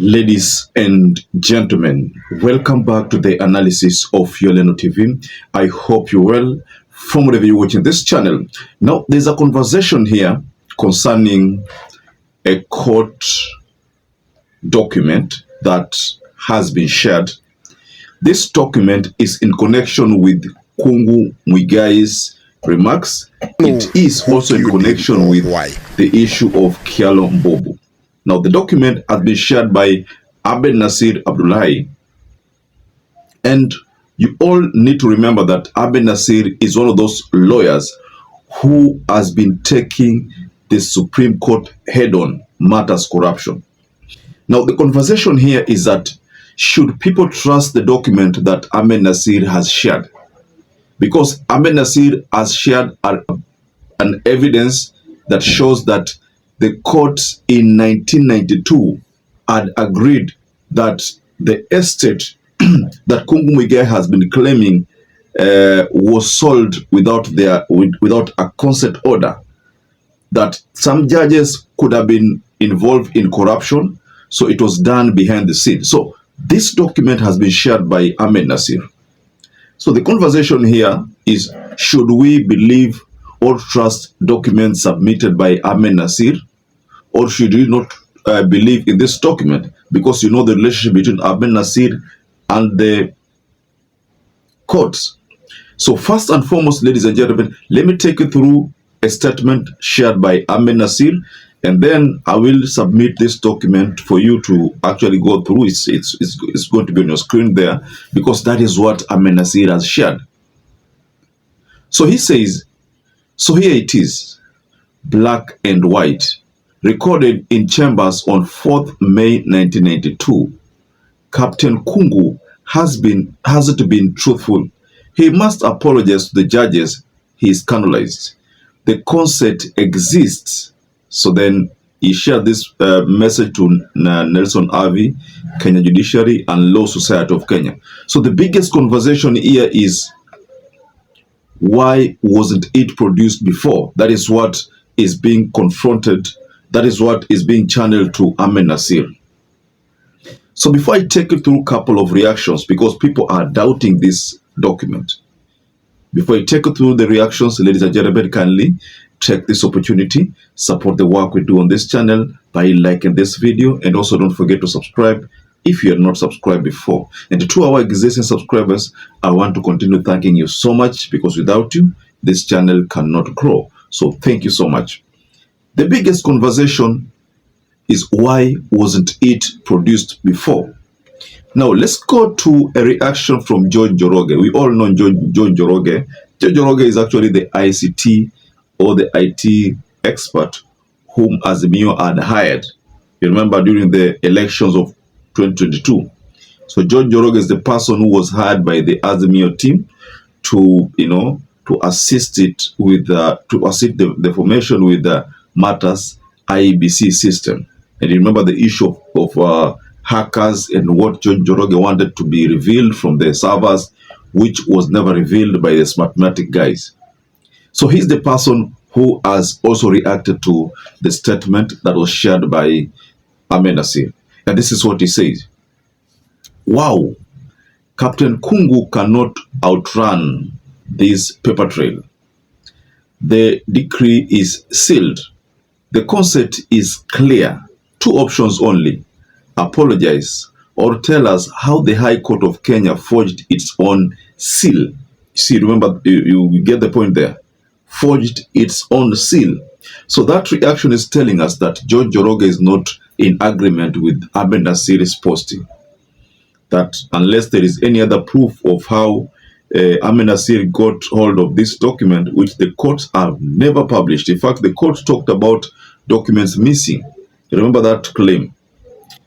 Ladies and gentlemen, welcome back to the analysis of YOLENO TV. I hope you're well from wherever you're watching this channel. Now, there's a conversation here concerning a court document that has been shared. This document is in connection with Kungu Migai's remarks. It is also in connection with the issue of KYALLO. Now, the document has been shared by Abed Nasir Abdullahi, and you all need to remember that Abed Nasir is one of those lawyers who has been taking the Supreme Court head-on matters corruption. Now, the conversation here is that should people trust the document that Abed Nasir has shared? Because Abed Nasir has shared an evidence that shows that the court in 1992 had agreed that the estate that Kungu Mig has been claiming was sold without a consent order, that some judges could have been involved in corruption, so it was done behind the scenes. So this document has been shared by Abed Nasir. So the conversation here is, should we believe or trust documents submitted by Abed Nasir, or should we not believe in this document? Because you know the relationship between Abed Nasir and the courts. So first and foremost, ladies and gentlemen, let me take you through a statement shared by Abed Nasir, and then I will submit this document for you to actually go through. It's going to be on your screen there, because that is what Abed Nasir has shared. So he says, so here it is, black and white, recorded in chambers on 4th May 1992. Captain Kungu hasn't been truthful. He must apologize to the judges he scandalized. The consent exists. So then he shared this message to Nelson Avi, Kenya Judiciary, and Law Society of Kenya. So the biggest conversation here is, why wasn't it produced before? That is what is being confronted. That is what is being channeled to Abed Nasir. So before I take you through a couple of reactions, because people are doubting this document, before I take you through the reactions, ladies and gentlemen, kindly take this opportunity, support the work we do on this channel by liking this video, and also don't forget to subscribe if you are not subscribed before. And to our existing subscribers, I want to continue thanking you so much, because without you, this channel cannot grow. So thank you so much. The biggest conversation is, why wasn't it produced before? Now, let's go to a reaction from John Njoroge. We all know John Njoroge. John Njoroge is actually the ICT or the IT expert whom Azimio had hired. You remember during the elections of 2022. So John Njoroge is the person who was hired by the Azimio team to, to assist it with, to assist the formation with the matters IEBC system. And you remember the issue of hackers and what John Njoroge wanted to be revealed from the servers, which was never revealed by the Smartmatic guys. So he's the person who has also reacted to the statement that was shared by Abed Nasir. And this is what he says. Wow, Captain Kungu cannot outrun this paper trail. The decree is sealed. The concept is clear. Two options only: apologize or tell us how the High Court of Kenya forged its own seal. See, remember, you get the point there. Forged its own seal. So that reaction is telling us that John Njoroge is not in agreement with Abed Nasir's posting. That unless there is any other proof of how Abed Nasir got hold of this document, which the courts have never published. In fact, the court talked about documents missing. You remember that claim?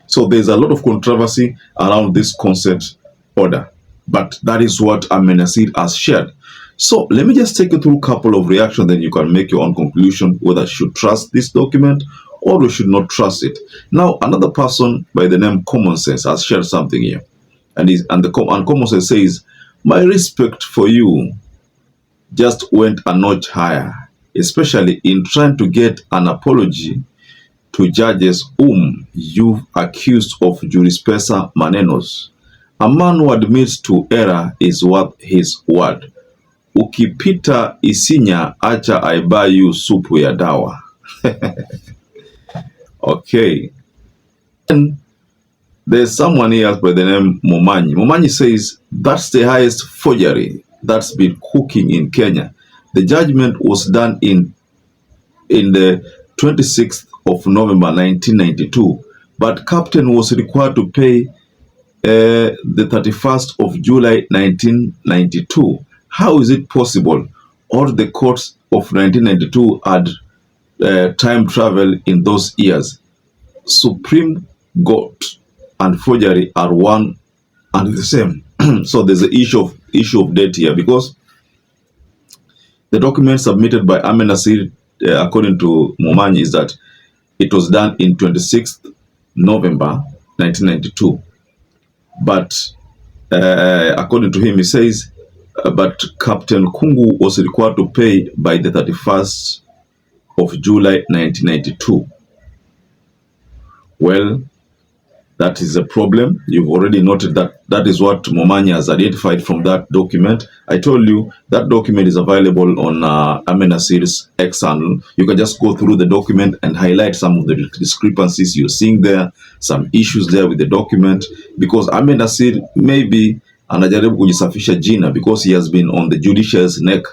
So there's a lot of controversy around this consent order. But that is what Abed Nasir has shared. So let me just take you through a couple of reactions, then you can make your own conclusion whether you should trust this document or you should not trust it. Now, another person by the name Common Sense has shared something here. And Common Sense says, my respect for you just went a notch higher, especially in trying to get an apology to judges whom you've accused of jurispesa manenos. A man who admits to error is worth his word. Ukipita Isinya, acha aibayu supu ya dawa. Okay. And there's someone here by the name Momanyi. Momanyi says, that's the highest forgery that's been cooking in Kenya. The judgment was done in the 26th of November 1992, but Captain was required to pay the 31st of July 1992. How is it possible? All the courts of 1992 had time travel in those years. Supreme Court and forgery are one and the same. So there's an issue of date here, because the document submitted by Ahmed Nasir, according to Momanyi, is that it was done in 26th November 1992. But according to him, he says, but Captain Kungu was required to pay by the 31st of July 1992. Well, that is a problem. You've already noted that that is what Momanyi has identified from that document. I told you that document is available on Ahmed Nasir's X channel. You can just go through the document and highlight some of the discrepancies you're seeing there, some issues there with the document, because Ahmed Nasir maybe anajaribu kujisafisha jina because he has been on the judiciary's neck.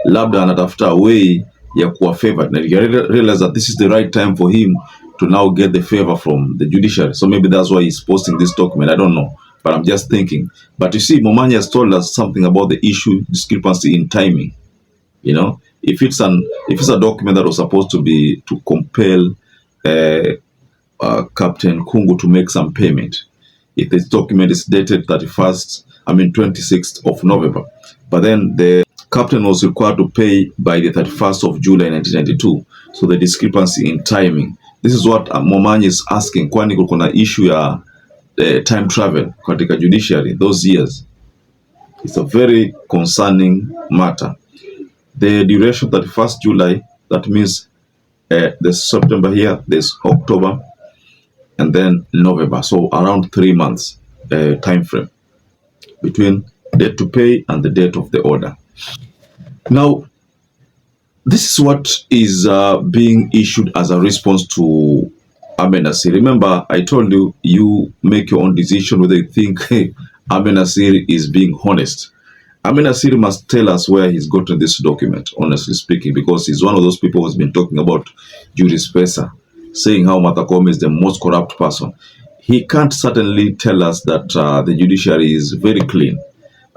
Labda anatafuta way ya kuwa favored. And you realize that this is the right time for him to now get the favor from the judiciary. So maybe that's why he's posting this document. I don't know, but I'm just thinking. But you see, Momanyi has told us something about the issue discrepancy in timing. You know, if it's a document that was supposed to be to compel Captain Kungu to make some payment, if this document is dated 26th of November, but then the captain was required to pay by the 31st of July 1992. So the discrepancy in timing. This is what Momanyi is asking. Kwani kuna issue ya time travel katika judiciary those years. It's a very concerning matter. The duration 31st July, that means there's September here, there's October, and then November. So around 3 months time frame between date to pay and the date of the order. Now, this is what is being issued as a response to Ahmed Nasir. Remember, I told you, you make your own decision whether you think Ahmed Nasir is being honest. Ahmed Nasir must tell us where he's gotten this document, honestly speaking, because he's one of those people who's been talking about jurispesa, saying how Martha Koome is the most corrupt person. He can't certainly tell us that the judiciary is very clean.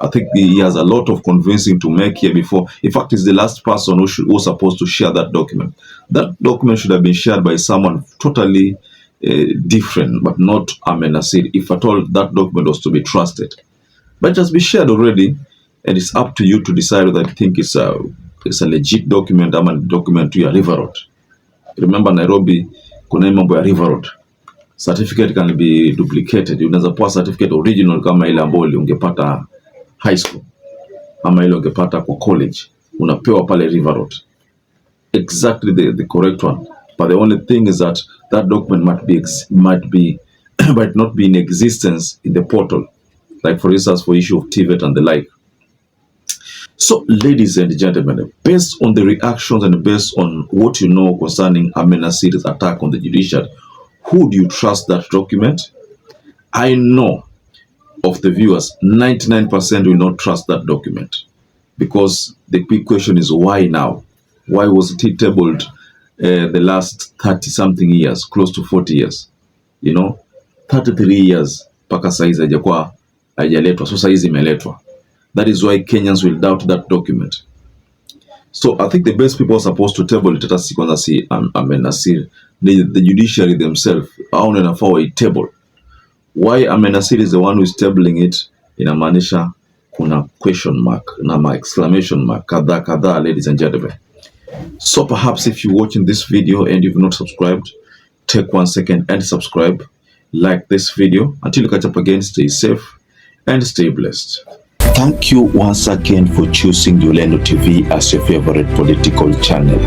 I think he has a lot of convincing to make here before. In fact, he's the last person who was supposed to share that document. That document should have been shared by someone totally different, but not Ahmed Nasir, if at all that document was to be trusted. But it has been shared already, and it's up to you to decide whether you think it's a legit document or a document to your River Road. Remember Nairobi, kuna mambo ya River Road. Certificate can be duplicated. Unaweza poa certificate original kama ile ambayo ungepata high school ama ile ungepata kwa college, unapewa pale River Road, exactly the correct one. But the only thing is that that document might not be in existence in the portal, like for instance for issue of TVET and the like. So ladies and gentlemen, based on the reactions and based on what you know concerning Ahmed Nasir's attack on the judiciary, who do you trust that document? I know of the viewers, 99% will not trust that document, because the big question is why now? Why was it tabled the last 30-something years, close to 40 years? You know, 33 years paka saizi hajakuwa haijaletwa, so saizi imeletwa. That is why Kenyans will doubt that document. So I think the best people are supposed to table it. Hata si kwanza si Ahmed Nasir, the judiciary themselves, hao ndio inafaa wa table. Why Ahmed Nasir is the one who is tabling it, inamaanisha kuna question mark na exclamation mark kadhaa, ladies and gentlemen. So perhaps if you're watching this video and you've not subscribed, take 1 second and subscribe, like this video. Until you catch up again, stay safe and stay blessed. Thank you once again for choosing YOLENO TV as your favorite political channel.